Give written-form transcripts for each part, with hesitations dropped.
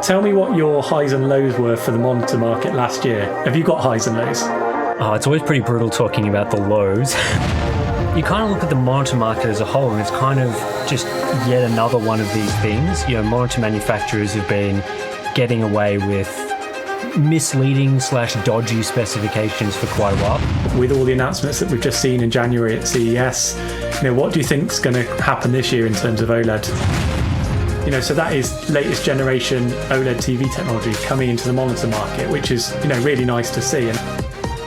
Tell me what your highs and lows were for the monitor market last year. Have you got highs and lows? Oh, it's always pretty brutal talking about the lows. You kind of look at the monitor market as a whole, and it's kind of just yet another one of these things. You know, monitor manufacturers have been getting away with misleading/dodgy specifications for quite a while. With all the announcements that we've just seen in January at CES, what do you think's going to happen this year in terms of OLED? So that is latest generation OLED TV technology coming into the monitor market, which is, really nice to see. And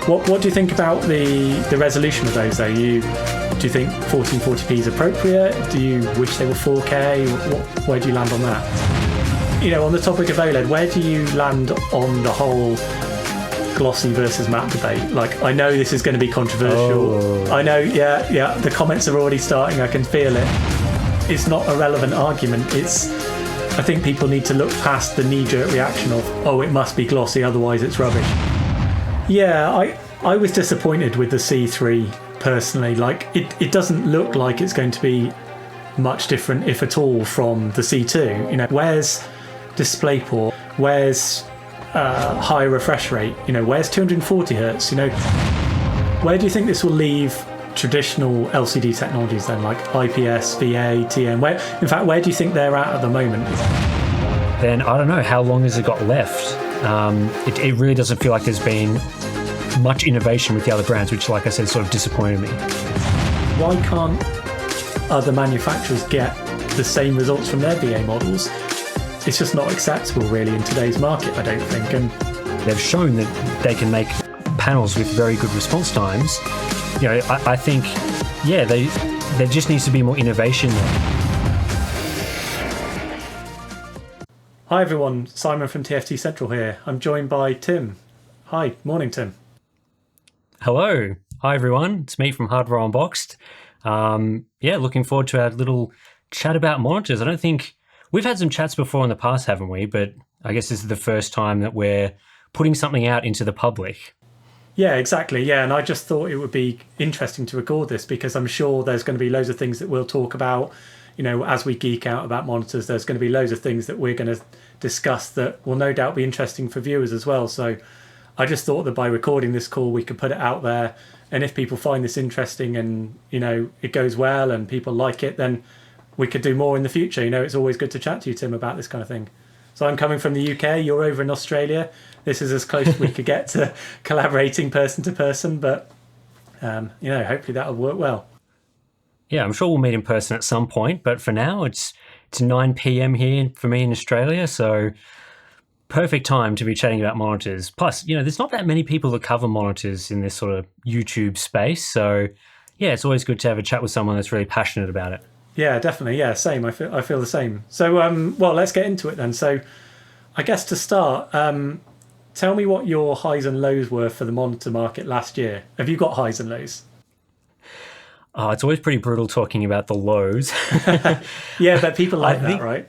what do you think about the resolution of those though? Do you think 1440p is appropriate? Do you wish they were 4K? Where do you land on that? On the topic of OLED, where do you land on the whole glossy versus matte debate? Like, I know this is going to be controversial. Oh. I know, yeah, the comments are already starting, I can feel it. It's not a relevant argument. I think people need to look past the knee-jerk reaction of, it must be glossy, otherwise it's rubbish. Yeah, I was disappointed with the C3 personally. Like, it doesn't look like it's going to be much different, if at all, from the C2. Where's DisplayPort? Where's high refresh rate? Where's 240 hertz? Where do you think this will leave traditional LCD technologies then, like IPS, VA, TN? Where do you think they're at the moment? Then I don't know, how long has it got left? It really doesn't feel like there's been much innovation with the other brands, which, like I said, sort of disappointed me. Why can't other manufacturers get the same results from their VA models? It's just not acceptable really in today's market, I don't think. And they've shown that they can make panels with very good response times. I think, there just needs to be more innovation there. Hi everyone, Simon from TFTCentral here. I'm joined by Tim. Hi, morning Tim. Hello. Hi everyone, it's me from Hardware Unboxed. Looking forward to our little chat about monitors. I don't think we've had some chats before in the past, haven't we? But I guess this is the first time that we're putting something out into the public. Yeah, exactly. Yeah, and I just thought it would be interesting to record this because I'm sure there's going to be loads of things that we'll talk about. As we geek out about monitors, there's going to be loads of things that we're going to discuss that will no doubt be interesting for viewers as well. So I just thought that by recording this call, we could put it out there. And if people find this interesting and, it goes well and people like it, then we could do more in the future. It's always good to chat to you, Tim, about this kind of thing. So I'm coming from the UK, you're over in Australia. This is as close as we could get to collaborating person to person, but hopefully that'll work well. Yeah, I'm sure we'll meet in person at some point, but for now it's 9 p.m. here for me in Australia, so perfect time to be chatting about monitors. Plus, there's not that many people that cover monitors in this sort of YouTube space, so yeah, it's always good to have a chat with someone that's really passionate about it. Yeah, definitely. Yeah, same. I feel the same. So, let's get into it then. So, I guess to start, tell me what your highs and lows were for the monitor market last year. Have you got highs and lows? Oh, it's always pretty brutal talking about the lows. Yeah, but people like that, right?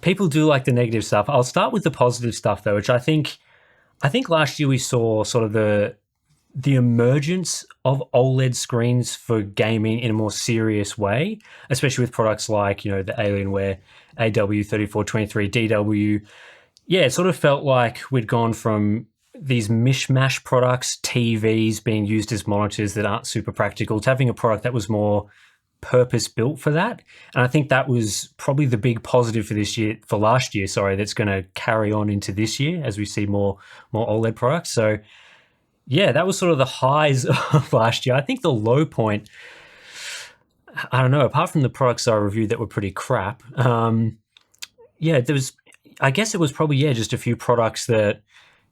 People do like the negative stuff. I'll start with the positive stuff though, which I think last year we saw sort of the emergence of OLED screens for gaming in a more serious way, especially with products like, the Alienware AW3423DW. Yeah, it sort of felt like we'd gone from these mishmash products, TVs being used as monitors that aren't super practical, to having a product that was more purpose-built for that. And I think that was probably the big positive for last year, that's going to carry on into this year as we see more OLED products. So yeah, that was sort of the highs of last year. I think the low point, I don't know, apart from the products I reviewed that were pretty crap, I guess it was probably, just a few products that,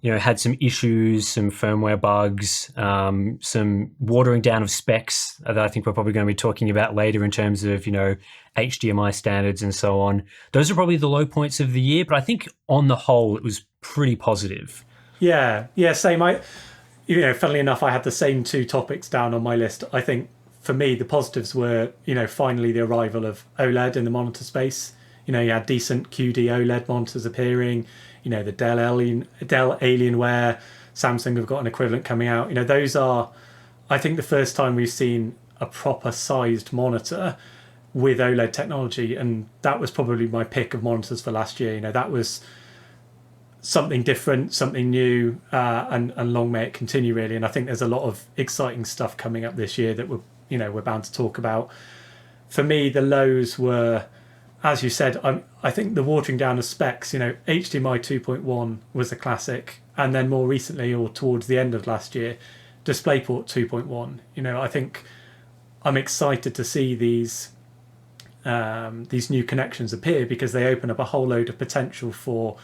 had some issues, some firmware bugs, some watering down of specs that I think we're probably going to be talking about later in terms of, HDMI standards and so on. Those are probably the low points of the year, but I think on the whole, it was pretty positive. Yeah, same. Funnily enough, I had the same two topics down on my list. I think for me, the positives were, finally the arrival of OLED in the monitor space. You had decent QD OLED monitors appearing. The Dell Alienware, Samsung have got an equivalent coming out. Those are, I think, the first time we've seen a proper sized monitor with OLED technology, and that was probably my pick of monitors for last year. That was something different, something new, and long may it continue, really. And I think there's a lot of exciting stuff coming up this year that we're bound to talk about. For me, the lows were, as you said, I think the watering down of specs. HDMI 2.1 was a classic, and then more recently, or towards the end of last year, DisplayPort 2.1. I think I'm excited to see these new connections appear, because they open up a whole load of potential for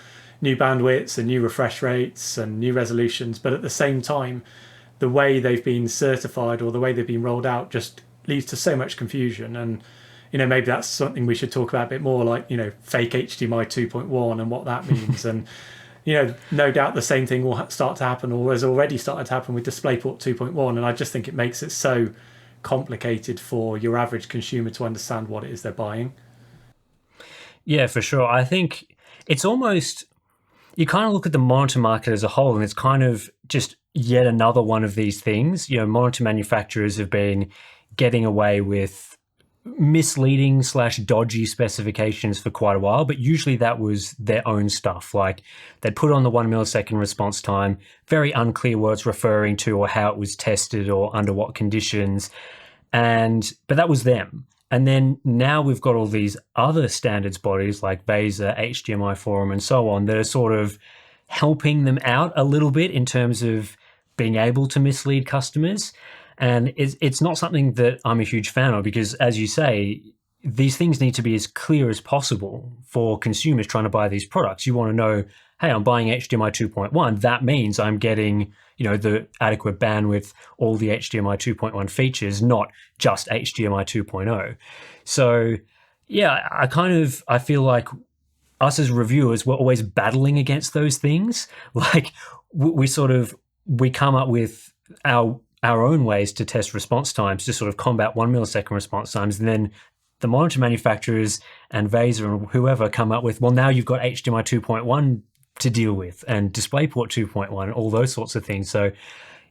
new bandwidths and new refresh rates and new resolutions. But at the same time, the way they've been certified or the way they've been rolled out just leads to so much confusion. And maybe that's something we should talk about a bit more, like fake HDMI 2.1 and what that means. And no doubt the same thing will start to happen, or has already started to happen, with DisplayPort 2.1. And I just think it makes it so complicated for your average consumer to understand what it is they're buying. Yeah, for sure. I think it's almost, you kind of look at the monitor market as a whole, and it's kind of just yet another one of these things. Monitor manufacturers have been getting away with misleading / dodgy specifications for quite a while, but usually that was their own stuff. Like, they'd put on the 1 millisecond response time, very unclear what it's referring to or how it was tested or under what conditions, but that was them. And then now we've got all these other standards bodies like VESA, HDMI Forum, and so on, that are sort of helping them out a little bit in terms of being able to mislead customers. And it's not something that I'm a huge fan of, because, as you say, these things need to be as clear as possible for consumers trying to buy these products. You want to know, hey, I'm buying HDMI 2.1. That means I'm getting, the adequate bandwidth, all the HDMI 2.1 features, not just HDMI 2.0. So, yeah, I feel like us as reviewers, we're always battling against those things. Like, we come up with our own ways to test response times to sort of combat 1 millisecond response times, and then the monitor manufacturers and VESA and whoever come up with, well, now you've got HDMI 2.1 to deal with, and DisplayPort 2.1, and all those sorts of things. So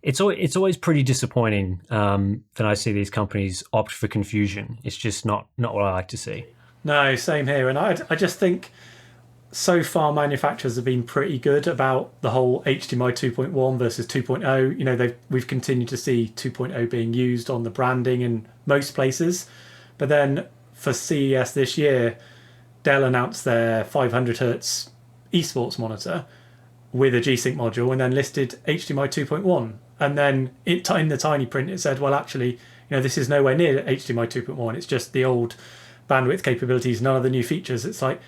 it's always pretty disappointing that I see these companies opt for confusion. It's just not what I like to see. No, same here. And I just think so far manufacturers have been pretty good about the whole HDMI 2.1 versus 2.0. We've continued to see 2.0 being used on the branding in most places. But then for CES this year, Dell announced their 500 hertz esports monitor with a G-Sync module, and then listed HDMI 2.1. And then in the tiny print, it said, well, actually, this is nowhere near HDMI 2.1. It's just the old bandwidth capabilities, none of the new features. It's like,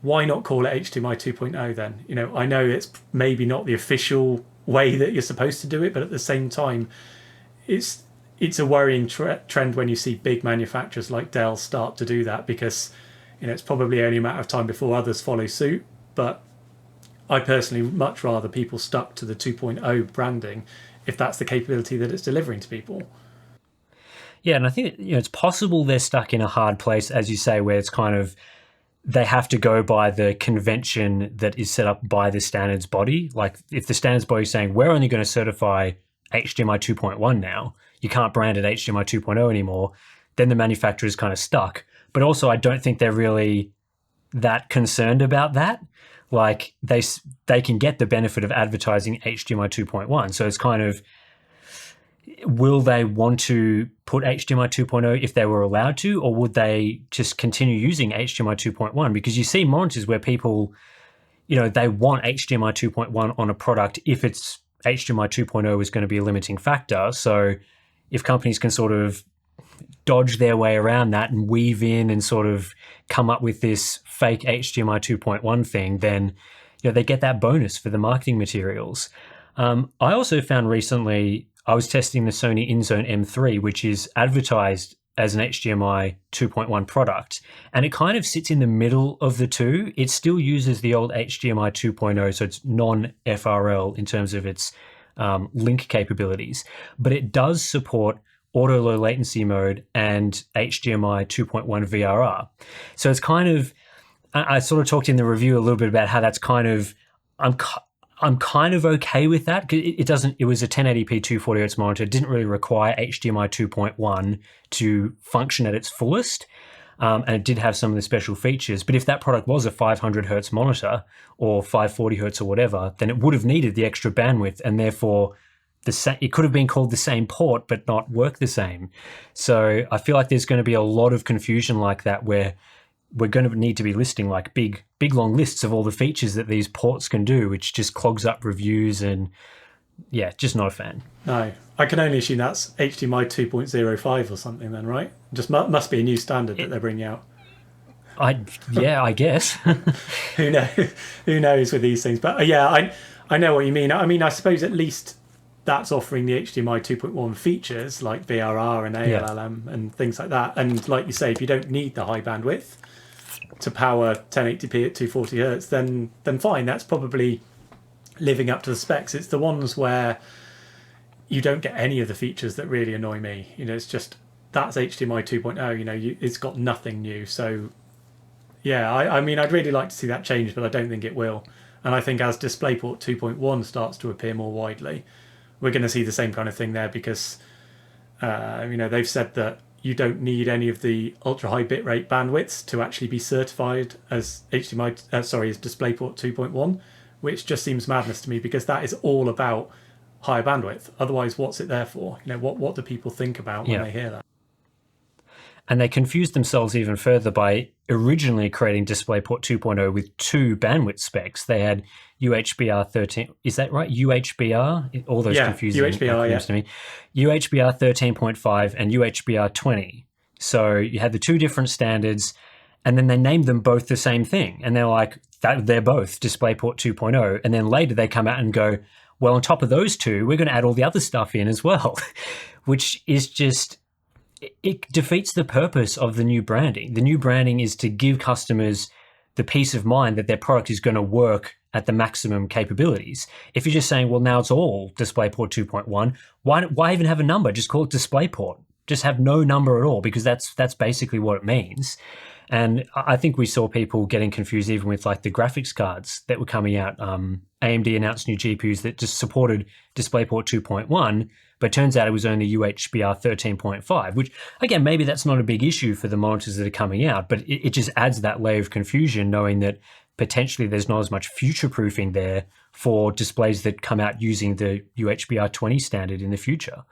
why not call it HDMI 2.0 then? I know it's maybe not the official way that you're supposed to do it, but at the same time, it's a worrying trend when you see big manufacturers like Dell start to do that, because it's probably only a matter of time before others follow suit. But I personally much rather people stuck to the 2.0 branding if that's the capability that it's delivering to people. Yeah, and I think it's possible they're stuck in a hard place, as you say, where it's kind of, they have to go by the convention that is set up by the standards body. Like, if the standards body is saying, we're only going to certify HDMI 2.1 now, you can't brand it HDMI 2.0 anymore, then the manufacturer is kind of stuck. But also, I don't think they're really that concerned about that. Like, they can get the benefit of advertising HDMI 2.1. So it's kind of, will they want to put HDMI 2.0 if they were allowed to, or would they just continue using HDMI 2.1? Because you see monitors where people, they want HDMI 2.1 on a product if it's HDMI 2.0 is going to be a limiting factor. So if companies can sort of dodge their way around that and weave in and sort of come up with this fake HDMI 2.1 thing, then they get that bonus for the marketing materials. I also found recently, I was testing the Sony InZone M3, which is advertised as an HDMI 2.1 product, and it kind of sits in the middle of the two. It still uses the old HDMI 2.0, so it's non-FRL in terms of its link capabilities, but it does support auto low latency mode and HDMI 2.1 VRR. So it's kind of, I sort of talked in the review a little bit about how that's kind of, I'm kind of okay with that, because it was a 1080p 240 Hz monitor. It didn't really require HDMI 2.1 to function at its fullest. and it did have some of the special features. But if that product was a 500 hertz monitor or 540 hertz or whatever, then it would have needed the extra bandwidth, and therefore it could have been called the same port but not work the same. So I feel like there's going to be a lot of confusion like that, where we're going to need to be listing like big long lists of all the features that these ports can do, which just clogs up reviews, and yeah, just not a fan. No, I can only assume that's HDMI 2.05 or something then, right? Just must be a new standard that they're bringing out. I guess. Who knows with these things? But yeah, I know what you mean. I mean, I suppose at least that's offering the HDMI 2.1 features like VRR and ALLM and things like that. And like you say, if you don't need the high bandwidth to power 1080p at 240 hertz, then fine. That's probably living up to the specs. It's the ones where you don't get any of the features that really annoy me. It's just that's HDMI 2.0. It's got nothing new. So yeah, I mean, I'd really like to see that change, but I don't think it will. And I think as DisplayPort 2.1 starts to appear more widely, we're going to see the same kind of thing there, because they've said that you don't need any of the ultra high bitrate bandwidths to actually be certified as as DisplayPort 2.1, which just seems madness to me, because that is all about higher bandwidth. Otherwise, what's it there for? What do people think about when they hear that? And they confused themselves even further by originally creating DisplayPort 2.0 with two bandwidth specs. They had UHBR 13, is that right? UHBR? All those confusing acronyms to me. UHBR 13.5 and UHBR 20. So you had the two different standards, and then they named them both the same thing. And they're like, they're both DisplayPort 2.0. And then later they come out and go, well, on top of those two, we're going to add all the other stuff in as well, which is just... it defeats the purpose of the new branding. The new branding is to give customers the peace of mind that their product is going to work at the maximum capabilities. If you're just saying, well, now it's all DisplayPort 2.1, why even have a number? Just call it DisplayPort. Just have no number at all, because that's basically what it means. And I think we saw people getting confused even with like the graphics cards that were coming out. AMD announced new GPUs that just supported DisplayPort 2.1, but turns out it was only UHBR 13.5, which, again, maybe that's not a big issue for the monitors that are coming out, but it just adds that layer of confusion, knowing that potentially there's not as much future-proofing there for displays that come out using the UHBR 20 standard in the future.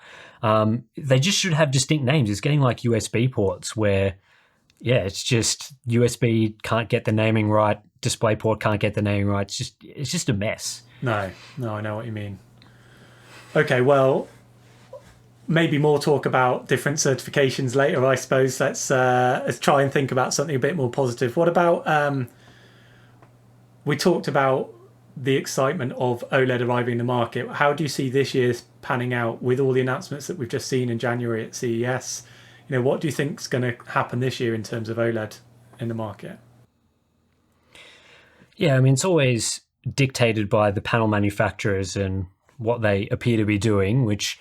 They just should have distinct names. It's getting like USB ports where, yeah, it's just USB can't get the naming right, DisplayPort can't get the naming right. It's just a mess. No, I know what you mean. Okay, well, maybe more talk about different certifications later, I suppose. Let's try and think about something a bit more positive. What about, we talked about the excitement of OLED arriving in the market. How do you see this year's panning out with all the announcements that we've just seen in January at CES? What do you think is going to happen this year in terms of OLED in the market? Yeah, I mean, it's always dictated by the panel manufacturers and what they appear to be doing, which,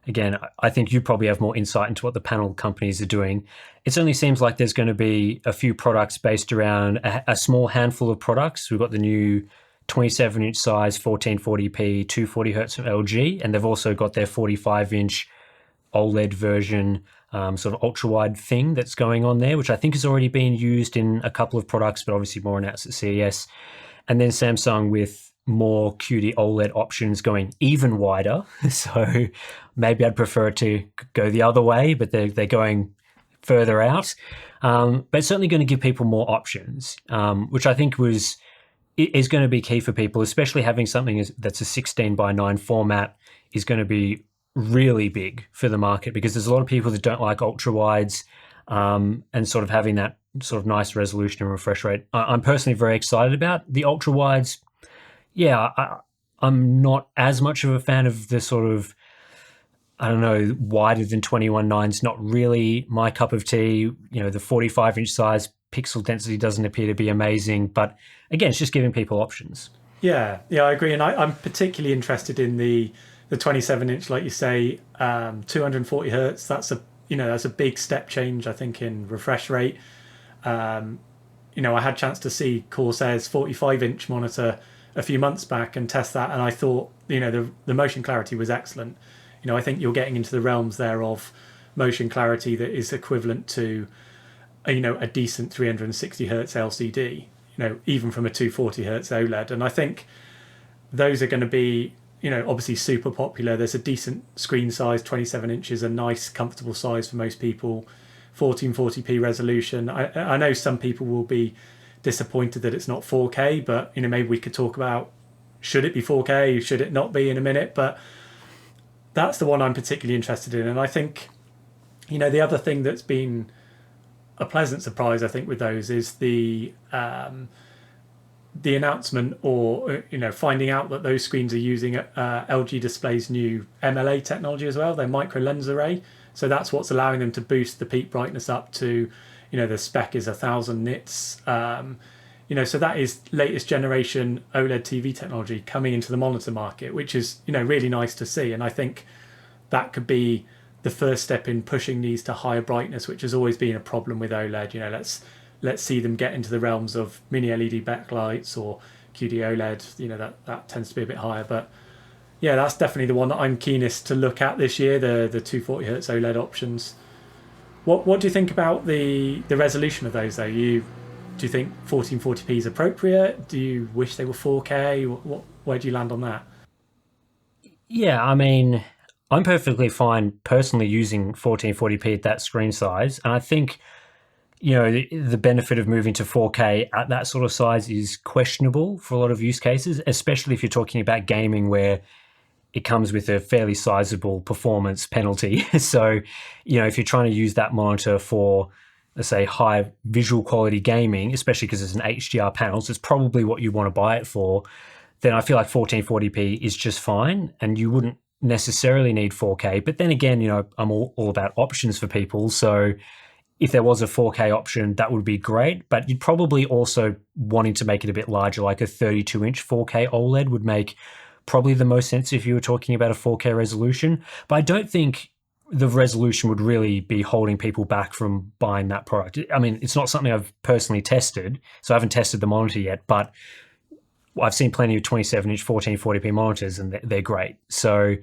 again, I think you probably have more insight into what the panel companies are doing. It certainly seems like there's going to be a few products based around a small handful of products. We've got the new 27-inch size 1440p 240 hertz from LG, and they've also got their 45-inch OLED version, sort of ultra-wide thing that's going on there, which I think has already been used in a couple of products, but obviously more announced at CES. And then Samsung with more QD OLED options going even wider. So maybe I'd prefer to go the other way, but they're going further out. But it's certainly going to give people more options, which I think is going to be key for people, especially having something that's a 16:9 format is going to be really big for the market, because there's a lot of people that don't like ultra wides, and sort of having that sort of nice resolution and refresh rate. I'm personally very excited about the ultra wides. Yeah, I'm not as much of a fan of the sort of, I don't know, wider than 21.9's not really my cup of tea. The 45-inch size pixel density doesn't appear to be amazing, but again, it's just giving people options. Yeah, I agree, and I'm particularly interested in the 27-inch, like you say, 240 hertz. That's a big step change, I think, in refresh rate. I had a chance to see Corsair's 45-inch monitor a few months back and test that, and I thought, the motion clarity was excellent. I think you're getting into the realms there of motion clarity that is equivalent to a decent 360 hertz LCD, even from a 240 hertz OLED. And I think those are going to be, obviously super popular. There's a decent screen size, 27 inches, a nice, comfortable size for most people. 1440p resolution. I know some people will be disappointed that it's not 4K, but maybe we could talk about, should it be 4K, should it not be, in a minute. But that's the one I'm particularly interested in. And I think, the other thing that's been a pleasant surprise, I think, with those is the announcement, or finding out that those screens are using LG Display's new MLA technology as well, their micro lens array. So that's what's allowing them to boost the peak brightness up to, the spec is 1000 nits. So that is latest generation OLED TV technology coming into the monitor market, which is, really nice to see. And I think that could be the first step in pushing these to higher brightness, which has always been a problem with OLED. Let's see them get into the realms of mini LED backlights or QD OLED. That tends to be a bit higher. But yeah, that's definitely the one that I'm keenest to look at this year, the 240 hertz OLED options. What do you think about the resolution of those, though? Do you think 1440p is appropriate? Do you wish they were 4K? Where do you land on that? Yeah, I mean, I'm perfectly fine personally using 1440p at that screen size. And I think, the benefit of moving to 4K at that sort of size is questionable for a lot of use cases, especially if you're talking about gaming where it comes with a fairly sizable performance penalty. So, if you're trying to use that monitor for, let's say, high visual quality gaming, especially because it's an HDR panel, so it's probably what you want to buy it for, then I feel like 1440p is just fine, and you wouldn't necessarily need 4K. But then again, I'm all about options for people. So if there was a 4K option, that would be great. But you'd probably also wanting to make it a bit larger, like a 32-inch 4K OLED would make probably the most sense if you were talking about a 4K resolution. But I don't think the resolution would really be holding people back from buying that product. I mean, it's not something I've personally tested, so I haven't tested the monitor yet, but I've seen plenty of 27-inch 1440p monitors, and they're great. So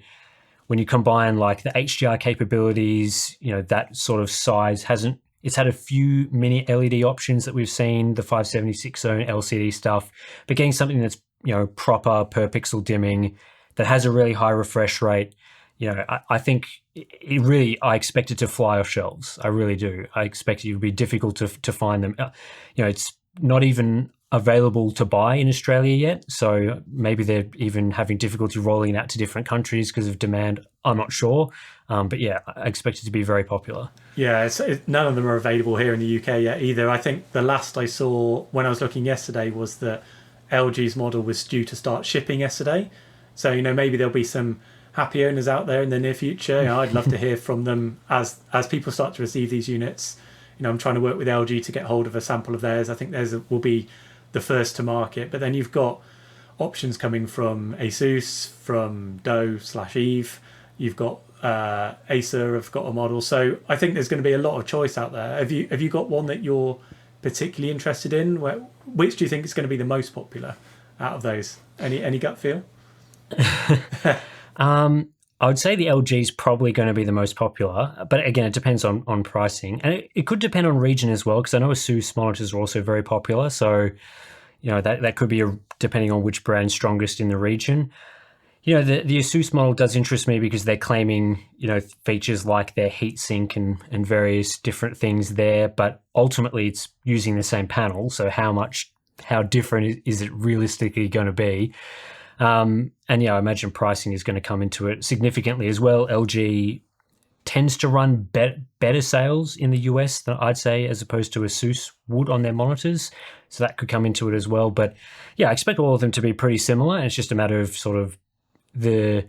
when you combine like the HDR capabilities, that sort of size it's had a few mini LED options that we've seen, the 576 zone LCD stuff, but getting something that's, proper per pixel dimming, that has a really high refresh rate, I think I expect it to fly off shelves. I really do. I expect it to be difficult to find them. It's not even available to buy in Australia yet, so maybe they're even having difficulty rolling it out to different countries because of demand. I'm not sure, but yeah, I expect it to be very popular. Yeah, none of them are available here in the UK yet either. I think the last I saw when I was looking yesterday was that LG's model was due to start shipping yesterday. So maybe there'll be some happy owners out there in the near future. I'd love to hear from them as people start to receive these units. I'm trying to work with LG to get hold of a sample of theirs. I think theirs will be the first to market, but then you've got options coming from Asus, from Doe/Eve. You've got Acer have got a model, so I think there's going to be a lot of choice out there. Have you got one that you're particularly interested in? Which do you think is going to be the most popular out of those? Any gut feel? I would say the LG is probably going to be the most popular, but again, it depends on pricing, and it could depend on region as well, because I know Asus monitors are also very popular. So, that could be depending on which brand's strongest in the region. The Asus model does interest me because they're claiming, features like their heatsink and various different things there, but ultimately it's using the same panel. So how different is it realistically going to be? And I imagine pricing is going to come into it significantly as well. LG tends to run better sales in the US than I'd say, as opposed to Asus would on their monitors. So that could come into it as well. But yeah, I expect all of them to be pretty similar. And it's just a matter of sort of the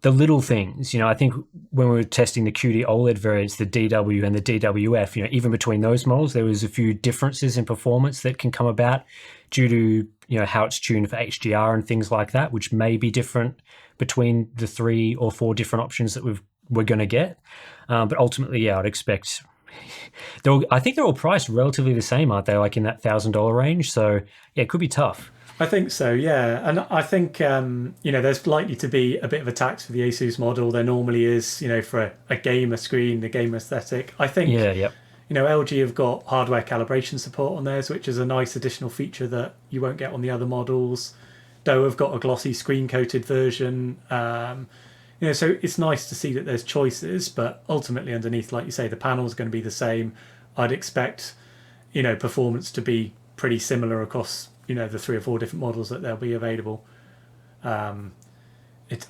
little things. I think when we were testing the QD OLED variants, the DW and the DWF, even between those models, there was a few differences in performance that can come about due to how it's tuned for HDR and things like that, which may be different between the 3 or 4 different options that we're going to get. But ultimately, I'd expect I think they're all priced relatively the same, aren't they? Like in that $1,000 range. So yeah, it could be tough. I think so, yeah. And I think, there's likely to be a bit of a tax for the Asus model. There normally is, for a gamer screen, the gamer aesthetic. I think, yeah, yep. LG have got hardware calibration support on theirs, which is a nice additional feature that you won't get on the other models. Doe have got a glossy screen coated version. So it's nice to see that there's choices, but ultimately underneath, like you say, the panel is going to be the same. I'd expect, performance to be pretty similar across, the 3 or 4 different models that they'll be available. I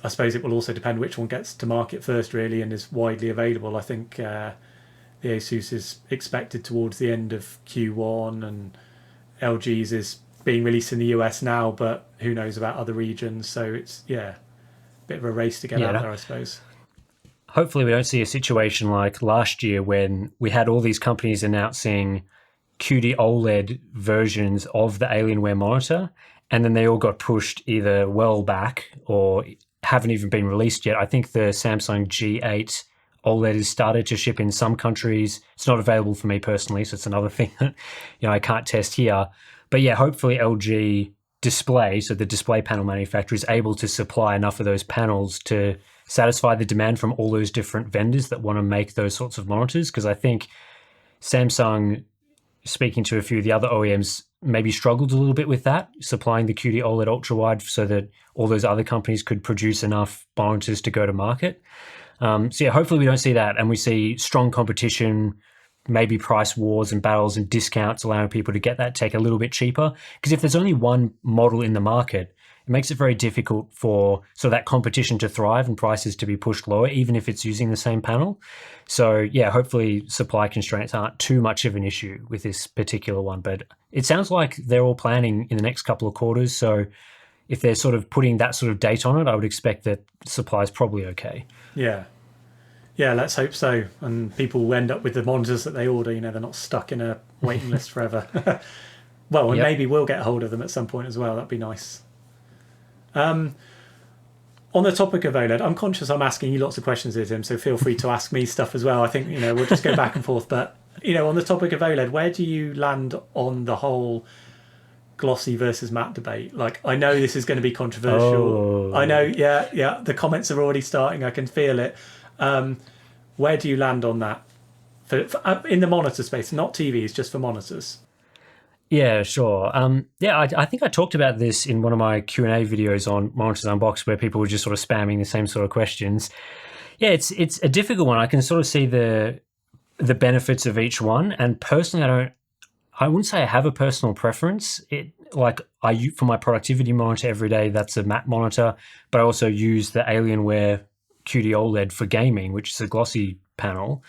suppose it will also depend which one gets to market first, really, and is widely available. I think the Asus is expected towards the end of Q1, and LG's is being released in the US now, but who knows about other regions. So it's, a bit of a race to get out there, I suppose. Hopefully we don't see a situation like last year when we had all these companies announcing QD OLED versions of the Alienware monitor, and then they all got pushed either well back or haven't even been released yet. I think the Samsung G8 OLED has started to ship in some countries. It's not available for me personally, so it's another thing that I can't test here. But yeah, hopefully LG Display, so the display panel manufacturer, is able to supply enough of those panels to satisfy the demand from all those different vendors that want to make those sorts of monitors. Because I think Samsung, speaking to a few of the other OEMs, maybe struggled a little bit with that, supplying the QD OLED ultra wide so that all those other companies could produce enough monitors to go to market. Hopefully we don't see that, and we see strong competition, maybe price wars and battles and discounts, allowing people to get that tech a little bit cheaper. Because if there's only one model in the market, it makes it very difficult for that competition to thrive and prices to be pushed lower, even if it's using the same panel. So yeah, hopefully supply constraints aren't too much of an issue with this particular one. But it sounds like they're all planning in the next couple of quarters. So if they're sort of putting that sort of date on it, I would expect that supply is probably okay. Yeah, let's hope so. And people will end up with the monitors that they order. They're not stuck in a waiting list forever. Well, and maybe we'll get hold of them at some point as well. That'd be nice. On the topic of OLED, I'm conscious I'm asking you lots of questions here, Tim, so feel free to ask me stuff as well. I think, we'll just go back and forth. But, on the topic of OLED, where do you land on the whole glossy versus matte debate? Like, I know this is going to be controversial. I know, the comments are already starting. I can feel it. Where do you land on that for in the monitor space, not TVs, just for monitors? Yeah, sure. I think I talked about this in one of my Q&A videos on Monitors Unboxed, where people were just sort of spamming the same sort of questions. Yeah, it's a difficult one. I can sort of see the benefits of each one, and personally, I wouldn't say I have a personal preference. I use for my productivity monitor every day, that's a matte monitor, but I also use the Alienware QD OLED for gaming, which is a glossy panel.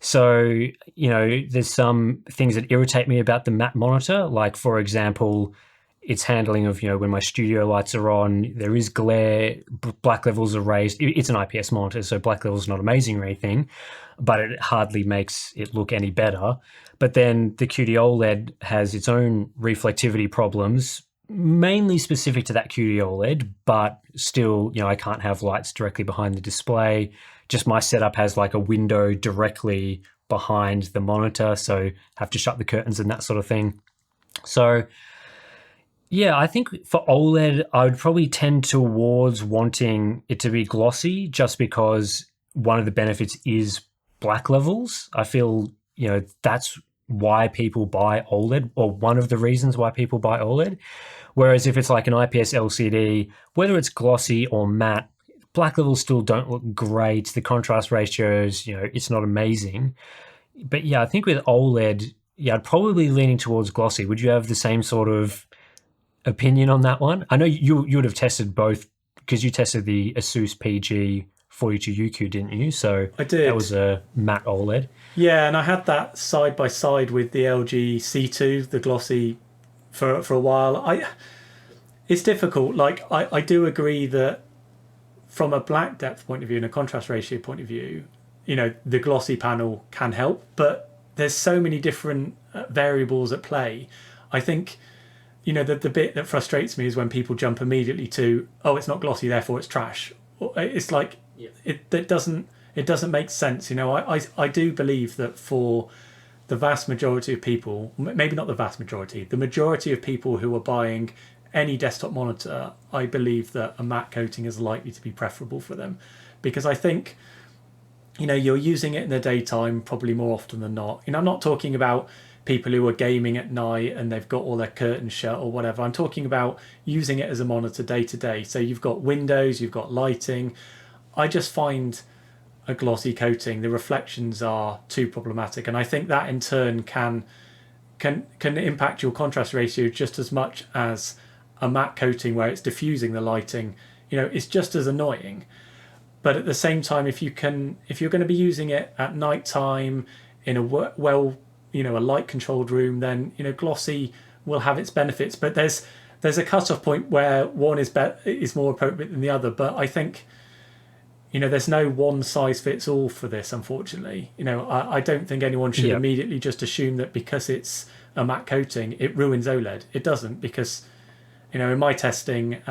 So, there's some things that irritate me about the matte monitor, like, for example, its handling of, when my studio lights are on, there is glare, black levels are raised. It's an IPS monitor, so black levels are not amazing or anything, but it hardly makes it look any better. But then the QD OLED has its own reflectivity problems, mainly specific to that QD OLED, but still, I can't have lights directly behind the display. Just my setup has like a window directly behind the monitor, so have to shut the curtains and that sort of thing. So yeah, I think for OLED, I would probably tend towards wanting it to be glossy, just because one of the benefits is black levels. I feel, that's why people buy OLED, or one of the reasons why people buy OLED. Whereas if it's like an IPS LCD, whether it's glossy or matte, black levels still don't look great. The contrast ratios, it's not amazing. But yeah, I think with OLED, I'd probably leaning towards glossy. Would you have the same sort of opinion on that one? I know you would have tested both, because you tested the Asus PG42UQ, didn't you? So I did. That was a matte OLED. Yeah, and I had that side by side with the LG C2, the glossy, for a while. It's difficult. Like, I do agree that from a black depth point of view and a contrast ratio point of view, the glossy panel can help, but there's so many different variables at play. I think, the bit that frustrates me is when people jump immediately to, oh, it's not glossy, therefore it's trash. It's like, it doesn't make sense. I do believe that for the vast majority of people, maybe not the vast majority, the majority of people who are buying any desktop monitor, I believe that a matte coating is likely to be preferable for them, because I think you're using it in the daytime probably more often than not. I'm not talking about people who are gaming at night and they've got all their curtains shut or whatever. I'm talking about using it as a monitor day to day. So you've got windows, you've got lighting. I just find a glossy coating, the reflections are too problematic, and I think that in turn can impact your contrast ratio just as much as a matte coating where it's diffusing the lighting. It's just as annoying. But at the same time, if you're going to be using it at night time in a a light controlled room, then glossy will have its benefits. But there's a cutoff point where one is more appropriate than the other. But I think there's no one size fits all for this, unfortunately. I don't think anyone should immediately just assume that because it's a matte coating, it ruins OLED. It doesn't, because, in my testing,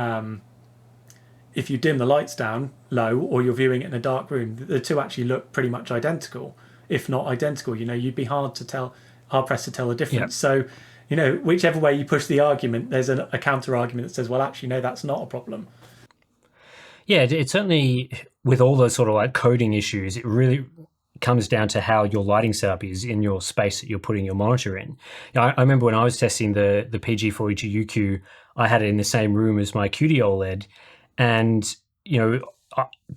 if you dim the lights down low or you're viewing it in a dark room, the two actually look pretty much identical, if not identical. You'd be hard pressed to tell the difference. So, whichever way you push the argument, there's a counter argument that says, well, actually, no, that's not a problem. Yeah, it certainly, with all those sort of like coding issues, it really comes down to how your lighting setup is in your space that you're putting your monitor in. I remember when I was testing the PG42 UQ, I had it in the same room as my QD OLED. And,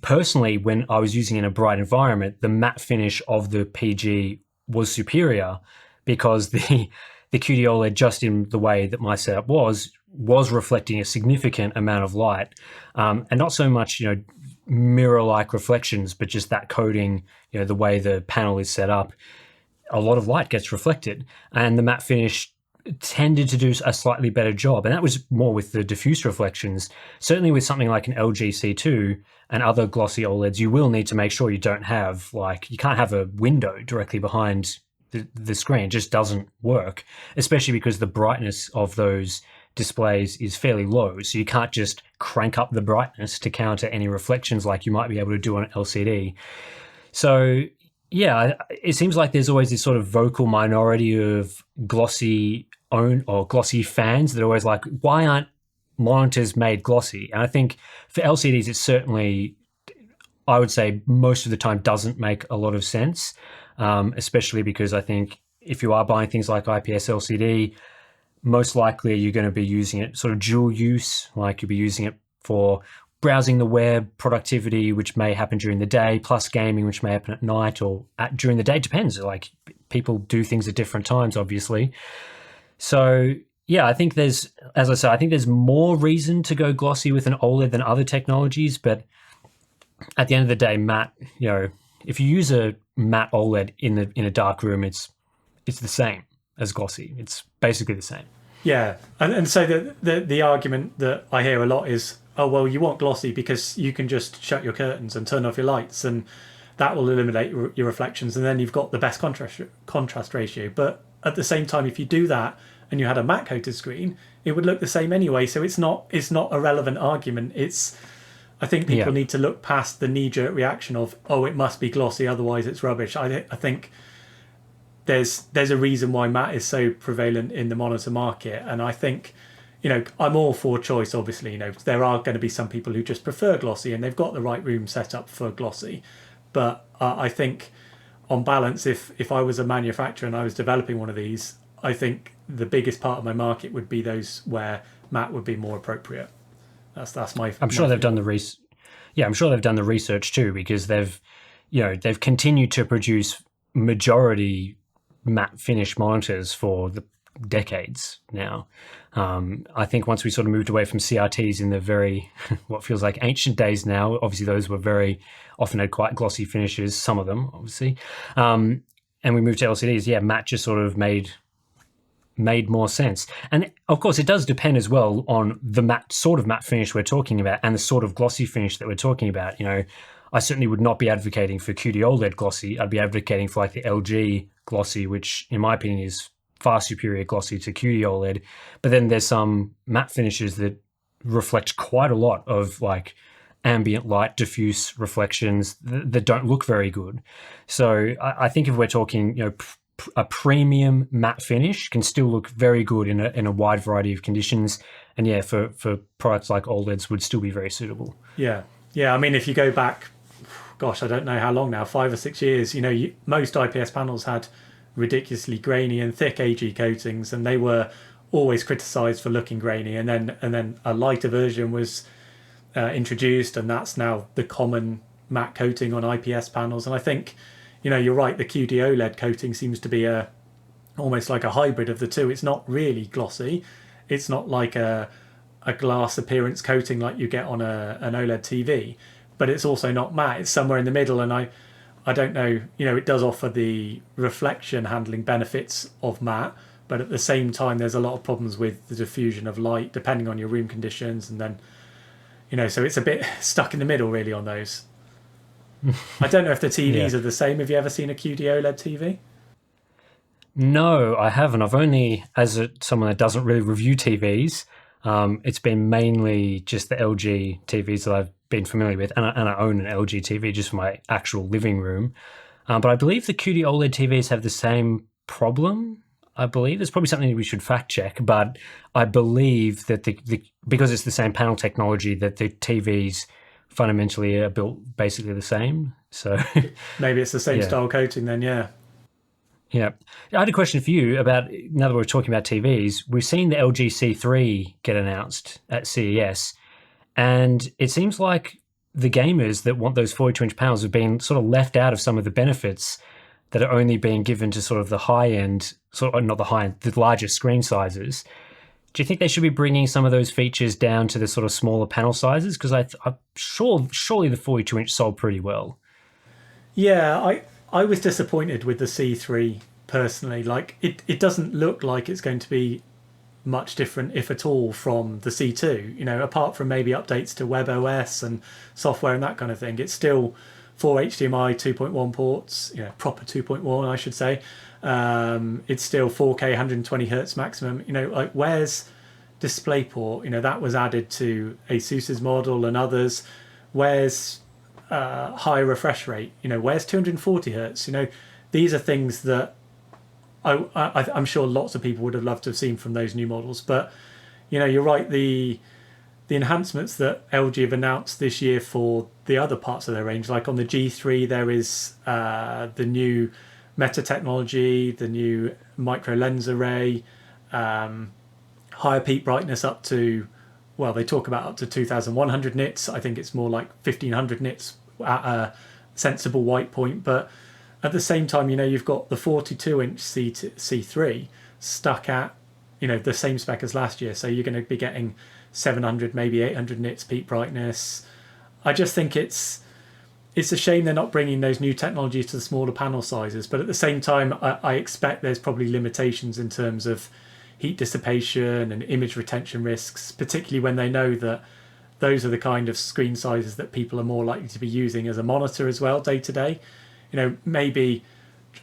personally, when I was using it in a bright environment, the matte finish of the PG was superior because the QD OLED, just in the way that my setup was reflecting a significant amount of light, and not so much, mirror-like reflections, but just that coating, the way the panel is set up, a lot of light gets reflected, and the matte finish tended to do a slightly better job. And that was more with the diffuse reflections. Certainly with something like an LG C2 and other glossy OLEDs, you will need to make sure you don't have, you can't have a window directly behind the screen. It just doesn't work, especially because the brightness of those displays is fairly low. So you can't just crank up the brightness to counter any reflections like you might be able to do on an LCD. So yeah, it seems like there's always this sort of vocal minority of glossy fans that are always like, why aren't monitors made glossy? And I think for LCDs, it certainly, I would say most of the time, doesn't make a lot of sense, especially because I think if you are buying things like IPS LCD, most likely you're going to be using it sort of dual use, like you'll be using it for browsing the web, productivity, which may happen during the day, plus gaming, which may happen at night or during the day. Depends. Like, people do things at different times, obviously. So yeah, I think there's more reason to go glossy with an OLED than other technologies. But at the end of the day, matte, if you use a matte OLED in a dark room, it's the same as glossy. It's basically the same. Yeah, and so the argument that I hear a lot is, oh, well, you want glossy because you can just shut your curtains and turn off your lights, and that will eliminate your reflections, and then you've got the best contrast ratio. But at the same time, if you do that and you had a matte coated screen, it would look the same anyway. So it's not a relevant argument. I think people need to look past the knee-jerk reaction of, oh, it must be glossy, otherwise it's rubbish. I think there's a reason why matte is so prevalent in the monitor market, and I think, I'm all for choice, obviously. There are going to be some people who just prefer glossy and they've got the right room set up for glossy. But I think on balance, if I was a manufacturer and I was developing one of these, I think the biggest part of my market would be those where matte would be more appropriate. That's my. I'm sure they've done the research. Yeah, I'm sure they've done the research too, because they've continued to produce majority matte finish monitors for the decades now. I think once we sort of moved away from CRTs in the very, what feels like ancient days now, obviously those were very often had quite glossy finishes, some of them obviously, and we moved to LCDs, matte just sort of made more sense. And of course it does depend as well on the matte finish we're talking about and the sort of glossy finish that we're talking about. I certainly would not be advocating for QD OLED glossy. I'd be advocating for like the LG glossy, which in my opinion is far superior glossy to QD OLED. But then there's some matte finishes that reflect quite a lot of like ambient light, diffuse reflections that don't look very good. So I think if we're talking, a premium matte finish can still look very good in a wide variety of conditions. And for products like OLEDs would still be very suitable. Yeah. I mean, if you go back, gosh, I don't know how long now, 5 or 6 years. Most IPS panels had ridiculously grainy and thick AG coatings, and they were always criticised for looking grainy. And then a lighter version was introduced, and that's now the common matte coating on IPS panels. And I think, you're right. The QD OLED coating seems to be almost like a hybrid of the two. It's not really glossy. It's not like a glass appearance coating like you get on an OLED TV, but it's also not matte. It's somewhere in the middle, and I don't know. It does offer the reflection handling benefits of matte, but at the same time, there's a lot of problems with the diffusion of light depending on your room conditions, and then so it's a bit stuck in the middle really on those. I don't know if the TVs are the same. Have you ever seen a QD OLED TV? No, I haven't. I've only, someone that doesn't really review TVs, it's been mainly just the LG TVs that I've been familiar with, and I own an LG TV just for my actual living room. But I believe the QD OLED TVs have the same problem. I believe it's probably something we should fact check, but I believe that because it's the same panel technology, that the TVs fundamentally are built basically the same. So maybe it's the same style coating then, yeah. Yeah. I had a question for you about, now that we're talking about TVs, we've seen the LG C3 get announced at CES, and it seems like the gamers that want those 42-inch panels have been sort of left out of some of the benefits that are only being given to sort of the high-end, not the high-end, the larger screen sizes. Do you think they should be bringing some of those features down to the sort of smaller panel sizes? Because I'm surely the 42-inch sold pretty well. Yeah, I was disappointed with the C3 personally. Like it doesn't look like it's going to be much different, if at all, from the C2. Apart from maybe updates to WebOS and software and that kind of thing. It's still 4 HDMI 2.1 ports, proper 2.1, I should say. It's still 4K 120 hertz maximum. Like where's DisplayPort? That was added to ASUS's model and others. Where's high refresh rate? Where's 240 hertz? These are things that I'm sure lots of people would have loved to have seen from those new models. But you're right. The enhancements that LG have announced this year for the other parts of their range, like on the G3, there is the new Meta technology, the new micro lens array, higher peak brightness up to, well, they talk about up to 2100 nits. I think it's more like 1500 nits at a sensible white point. But at the same time, you've got the 42-inch C3 stuck at, the same spec as last year. So you're going to be getting 700, maybe 800 nits peak brightness. I just think it's a shame they're not bringing those new technologies to the smaller panel sizes. But at the same time, I expect there's probably limitations in terms of heat dissipation and image retention risks, particularly when they know that those are the kind of screen sizes that people are more likely to be using as a monitor as well day to day. Maybe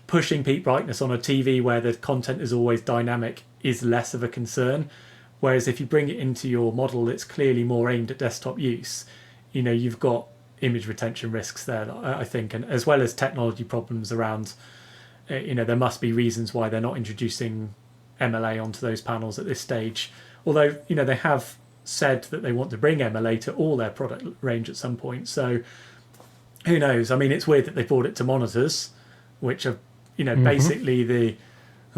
pushing peak brightness on a TV where the content is always dynamic is less of a concern. Whereas if you bring it into your model that's clearly more aimed at desktop use, you've got image retention risks there, I think, and as well as technology problems around, there must be reasons why they're not introducing MLA onto those panels at this stage. Although, they have said that they want to bring MLA to all their product range at some point. So who knows? I mean, it's weird that they brought it to monitors, which are, basically the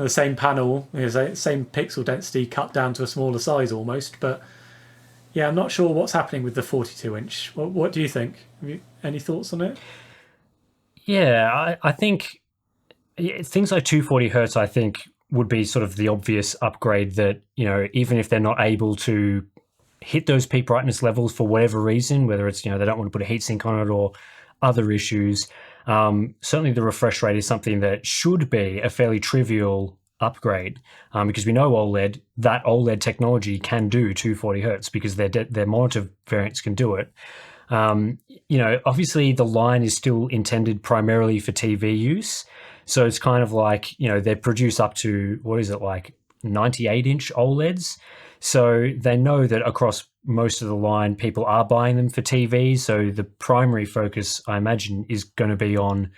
same panel, same pixel density cut down to a smaller size almost. But yeah, I'm not sure what's happening with the 42-inch. What do you think? Have you any thoughts on it? Yeah, I think things like 240 hertz, I think, would be sort of the obvious upgrade that, even if they're not able to hit those peak brightness levels for whatever reason, whether it's, they don't want to put a heatsink on it or other issues, certainly the refresh rate is something that should be a fairly trivial upgrade, because we know that OLED technology can do 240 hertz because their monitor variants can do it. Obviously the line is still intended primarily for TV use. So it's kind of like, they produce up to, 98-inch OLEDs. So they know that across most of the line, people are buying them for TV. So the primary focus, I imagine, is going to be on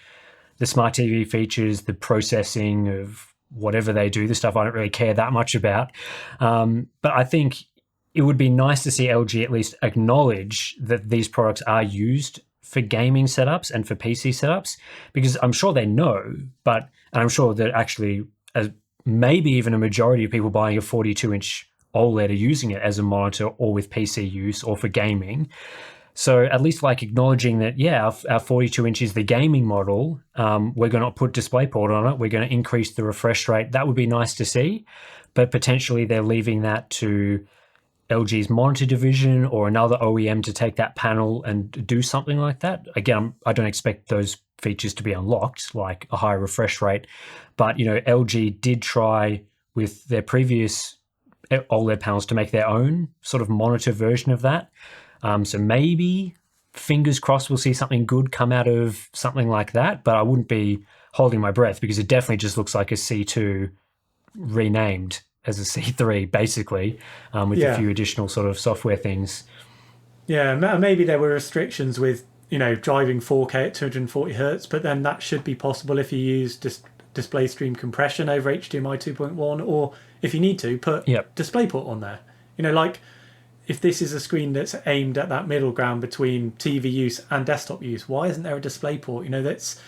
the smart TV features, the processing of whatever they do, the stuff I don't really care that much about. But I think it would be nice to see LG at least acknowledge that these products are used for gaming setups and for PC setups? Because I'm sure they know, and I'm sure that actually maybe even a majority of people buying a 42-inch OLED are using it as a monitor or with PC use or for gaming. So at least like acknowledging that, yeah, our 42-inch is the gaming model. We're going to put DisplayPort on it. We're going to increase the refresh rate. That would be nice to see. But potentially they're leaving that to LG's monitor division or another OEM to take that panel and do something like that. Again, I don't expect those features to be unlocked, like a higher refresh rate. But, LG did try with their previous OLED panels to make their own sort of monitor version of that. So maybe, fingers crossed, we'll see something good come out of something like that. But I wouldn't be holding my breath because it definitely just looks like a C2 renamed as a C3, basically, with a few additional sort of software things. Yeah, maybe there were restrictions with, driving 4K at 240 hertz, but then that should be possible if you use display stream compression over HDMI 2.1, or if you need to, put DisplayPort on there. Like if this is a screen that's aimed at that middle ground between TV use and desktop use, why isn't there a DisplayPort?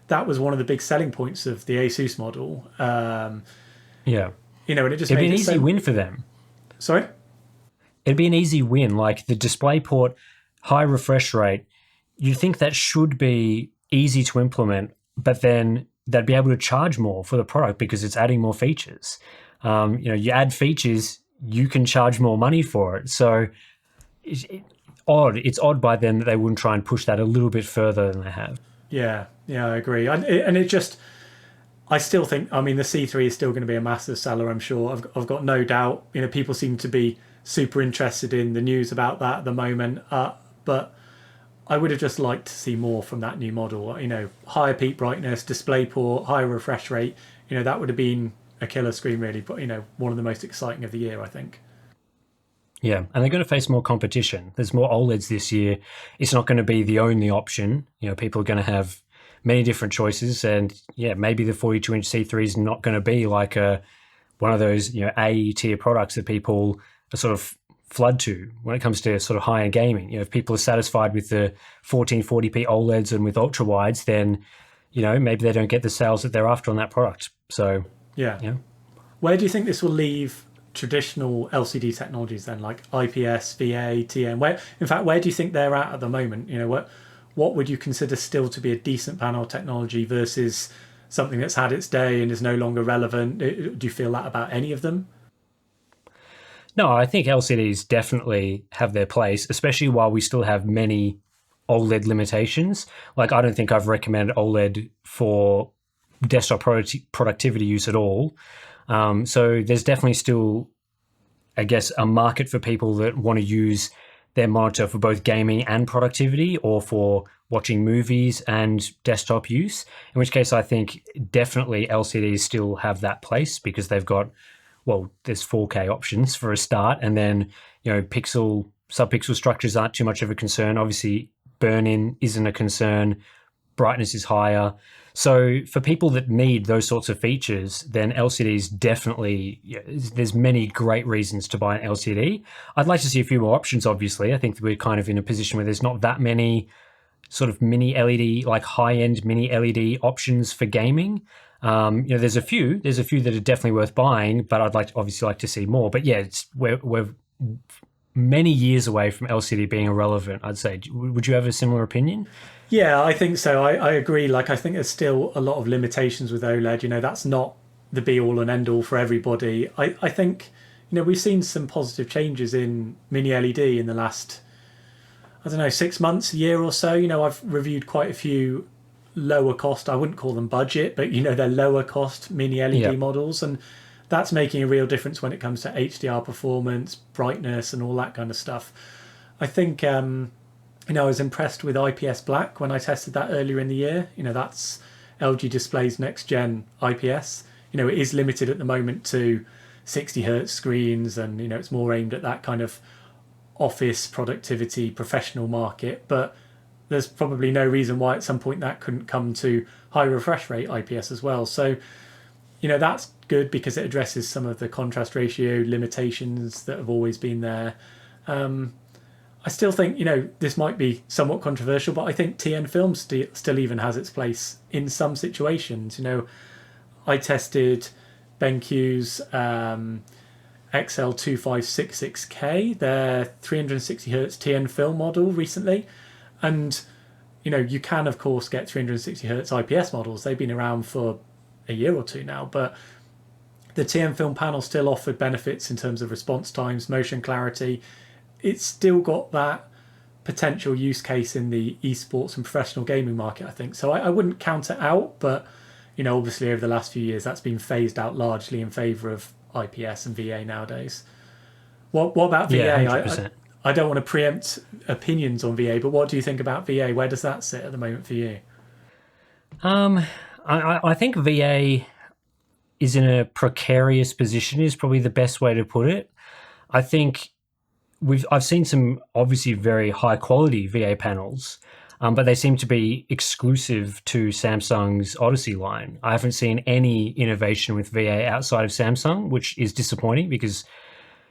That was one of the big selling points of the Asus model. And it just it'd be an easy win for them. Sorry? It'd be an easy win. Like the DisplayPort, high refresh rate, you'd think that should be easy to implement, but then they'd be able to charge more for the product because it's adding more features. You add features, you can charge more money for it. So it's odd by them that they wouldn't try and push that a little bit further than they have. Yeah, I agree. I still think, the C3 is still going to be a massive seller, I'm sure. I've got no doubt. People seem to be super interested in the news about that at the moment. But I would have just liked to see more from that new model. Higher peak brightness, DisplayPort, higher refresh rate. That would have been a killer screen, really. But, one of the most exciting of the year, I think. Yeah, and they're going to face more competition. There's more OLEDs this year. It's not going to be the only option. People are going to have many different choices, and maybe the 42-inch C3 is not going to be like one of those A tier products that people are sort of flood to when it comes to sort of high-end gaming. If people are satisfied with the 1440p OLEDs and with ultra wides, then maybe they don't get the sales that they're after on that product. So yeah. Where do you think this will leave traditional LCD technologies then, like IPS, VA, TN? Where do you think they're at the moment? What would you consider still to be a decent panel technology versus something that's had its day and is no longer relevant? Do you feel that about any of them? No, I think LCDs definitely have their place, especially while we still have many OLED limitations. Like, I don't think I've recommended OLED for desktop productivity use at all. So there's definitely still, I guess, a market for people that want to use their monitor for both gaming and productivity, or for watching movies and desktop use, in which case I think definitely LCDs still have that place because they've got, there's 4K options for a start, and then, subpixel structures aren't too much of a concern. Obviously, burn-in isn't a concern. Brightness is higher. So for people that need those sorts of features, then LCDs definitely, there's many great reasons to buy an LCD. I'd like to see a few more options, obviously. I think that we're kind of in a position where there's not that many sort of mini LED, like high-end mini LED options for gaming. There's a few that are definitely worth buying, but I'd obviously like to see more. But yeah, we're many years away from LCD being irrelevant, I'd say. Would you have a similar opinion? Yeah, I think so. I agree. I think there's still a lot of limitations with OLED. That's not the be-all and end-all for everybody. I think, we've seen some positive changes in mini LED in the last, 6 months, a year or so. I've reviewed quite a few lower cost, I wouldn't call them budget, but they're lower cost mini LED models, and that's making a real difference when it comes to HDR performance, brightness, and all that kind of stuff. I think I was impressed with IPS Black when I tested that earlier in the year. That's LG Display's next gen IPS. It is limited at the moment to 60 hertz screens, and it's more aimed at that kind of office productivity professional market, but there's probably no reason why at some point that couldn't come to high refresh rate IPS as well. So that's good because it addresses some of the contrast ratio limitations that have always been there. I still think, this might be somewhat controversial, but I think TN film still even has its place in some situations. I tested BenQ's XL2566K, their 360 hertz TN film model recently. And, you can, of course, get 360 hertz IPS models. They've been around for a year or two now, but the TN film panel still offered benefits in terms of response times, motion clarity. It's still got that potential use case in the esports and professional gaming market, I think. So I wouldn't count it out, but obviously over the last few years that's been phased out largely in favour of IPS and VA nowadays. What about VA? Yeah, I don't want to preempt opinions on VA, but what do you think about VA? Where does that sit at the moment for you? I think VA is in a precarious position is probably the best way to put it. I think I've seen some obviously very high quality VA panels, but they seem to be exclusive to Samsung's Odyssey line. I haven't seen any innovation with VA outside of Samsung, which is disappointing because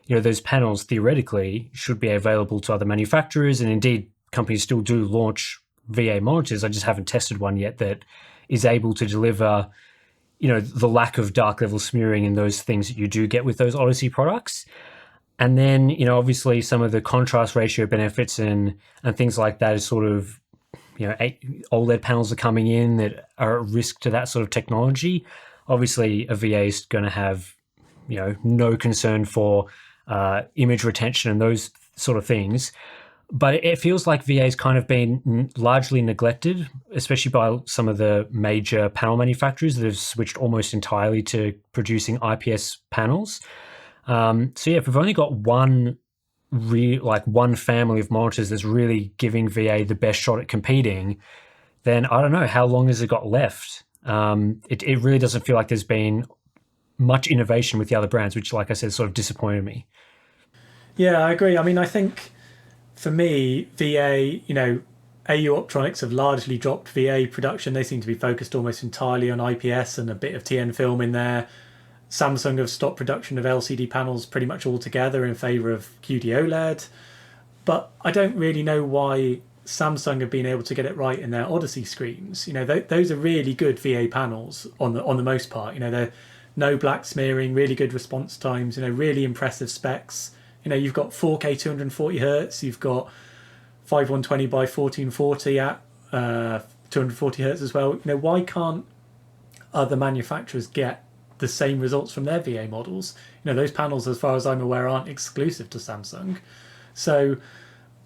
those panels theoretically should be available to other manufacturers, and indeed companies still do launch VA monitors. I just haven't tested one yet that is able to deliver the lack of dark level smearing and those things that you do get with those Odyssey products. And then, obviously some of the contrast ratio benefits and things like that is sort of, OLED panels are coming in that are at risk to that sort of technology. Obviously, a VA is going to have, no concern for image retention and those sort of things. But it feels like VA has kind of been largely neglected, especially by some of the major panel manufacturers that have switched almost entirely to producing IPS panels. So if we've only got one family of monitors that's really giving VA the best shot at competing, then I don't know, how long has it got left? It really doesn't feel like there's been much innovation with the other brands, which, like I said, sort of disappointed me. Yeah, I agree. I mean, I think for me, VA, AU Optronics have largely dropped VA production. They seem to be focused almost entirely on IPS and a bit of TN film in there. Samsung have stopped production of LCD panels pretty much altogether in favour of QD OLED. But I don't really know why Samsung have been able to get it right in their Odyssey screens. Those are really good VA panels on the most part. They're no black smearing, really good response times, really impressive specs. You've got 4K 240 hertz, you've got 5120 by 1440 at 240 hertz as well. Why can't other manufacturers get the same results from their VA models? Those panels, as far as I'm aware, aren't exclusive to Samsung. So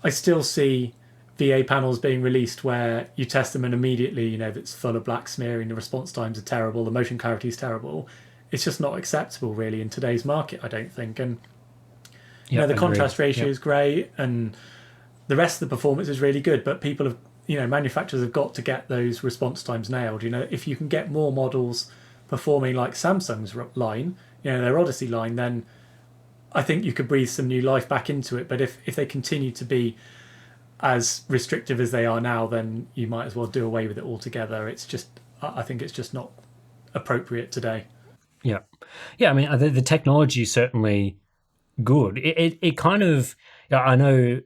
I still see VA panels being released where you test them and immediately, it's full of black smearing, the response times are terrible, the motion clarity is terrible. It's just not acceptable really in today's market, I don't think. And the contrast ratio is great and the rest of the performance is really good, but people have, manufacturers have got to get those response times nailed. If you can get more models performing like Samsung's line, their Odyssey line, then I think you could breathe some new life back into it. But if they continue to be as restrictive as they are now, then you might as well do away with it altogether. I think it's just not appropriate today. Yeah. I mean, the technology is certainly good. It kind of, I know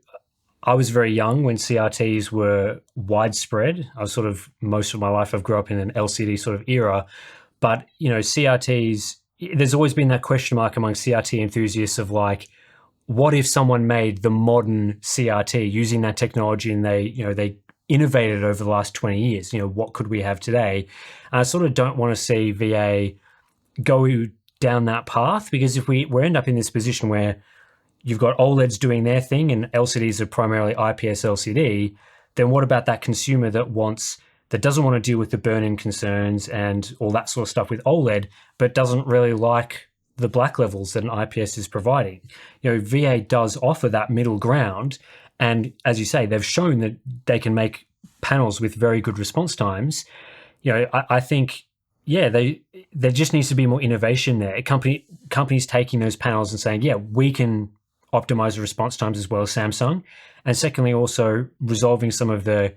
I was very young when CRTs were widespread. I was sort of, most of my life I've grew up in an LCD sort of era. But, CRTs, there's always been that question mark among CRT enthusiasts of like, what if someone made the modern CRT using that technology and they innovated over the last 20 years? What could we have today? And I sort of don't want to see VA go down that path, because if we end up in this position where you've got OLEDs doing their thing and LCDs are primarily IPS LCD, then what about that consumer that doesn't want to deal with the burn-in concerns and all that sort of stuff with OLED, but doesn't really like the black levels that an IPS is providing? VA does offer that middle ground, and as you say, they've shown that they can make panels with very good response times. I think, there just needs to be more innovation there. Companies taking those panels and saying, we can optimize the response times as well as Samsung, and secondly, also resolving some of the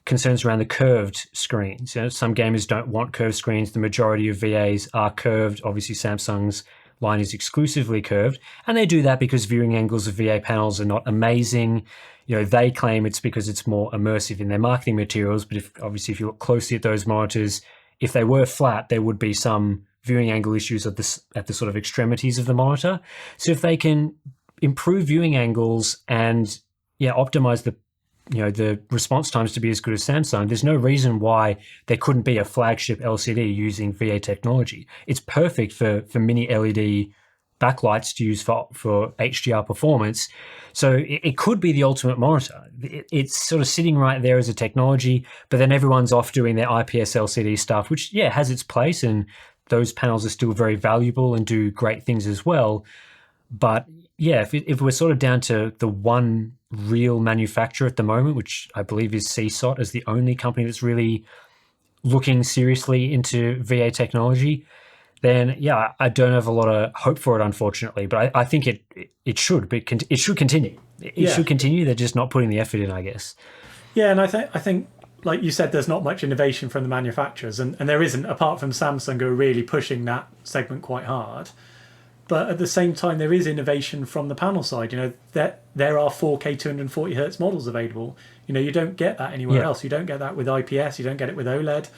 concerns around the curved screens. Some gamers don't want curved screens. The majority of VAs are curved. Obviously, Samsung's line is exclusively curved. And they do that because viewing angles of VA panels are not amazing. They claim it's because it's more immersive in their marketing materials. But if you look closely at those monitors, if they were flat, there would be some viewing angle issues at the sort of extremities of the monitor. So if they can improve viewing angles and optimize the response times to be as good as Samsung, there's no reason why there couldn't be a flagship LCD using VA technology. It's perfect for mini LED backlights to use for HDR performance. So it could be the ultimate monitor. It's sort of sitting right there as a technology, but then everyone's off doing their IPS LCD stuff, which has its place, and those panels are still very valuable and do great things as well. But if we're sort of down to the one real manufacturer at the moment, which I believe is CSOT, as the only company that's really looking seriously into VA technology, then I don't have a lot of hope for it, unfortunately. But I think it should continue. It should continue. They're just not putting the effort in, I guess. Yeah, and I think like you said, there's not much innovation from the manufacturers, and there isn't, apart from Samsung, who are really pushing that segment quite hard. But at the same time, there is innovation from the panel side. There are 4K 240 hertz models available. You don't get that anywhere else. You don't get that with IPS. You don't get it with OLED.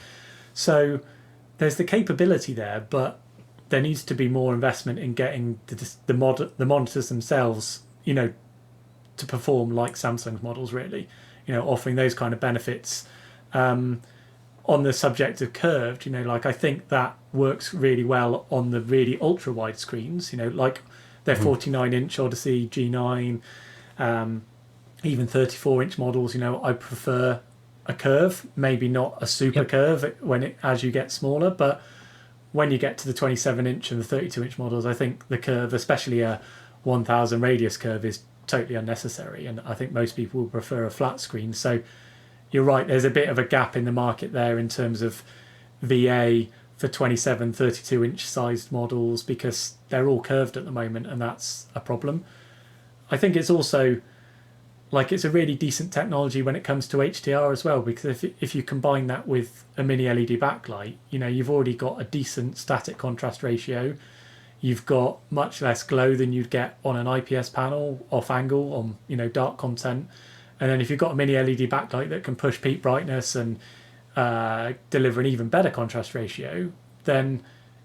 So there's the capability there, but there needs to be more investment in getting the monitors themselves, to perform like Samsung's models, really. Offering those kind of benefits. On the subject of curved, I think that works really well on the really ultra wide screens, like their 49-inch Odyssey G9, even 34-inch models. I prefer a curve, maybe not a super curve as you get smaller, but when you get to the 27-inch and the 32-inch models, I think the curve, especially a 1000 radius curve, is totally unnecessary, and I think most people would prefer a flat screen. So you're right, there's a bit of a gap in the market there in terms of VA for 27, 32-inch sized models, because they're all curved at the moment, and that's a problem. I think it's also it's a really decent technology when it comes to HDR as well, because if you combine that with a mini LED backlight, you've already got a decent static contrast ratio. You've got much less glow than you'd get on an IPS panel off angle on dark content. And then if you've got a mini LED backlight that can push peak brightness and deliver an even better contrast ratio, then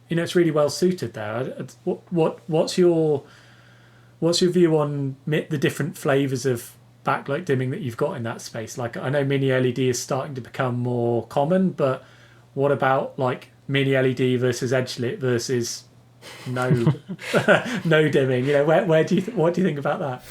it's really well suited there. What's your view on the different flavors of backlight dimming that you've got in that space? I know mini LED is starting to become more common, but what about mini LED versus edge lit versus no no dimming? What do you think about that?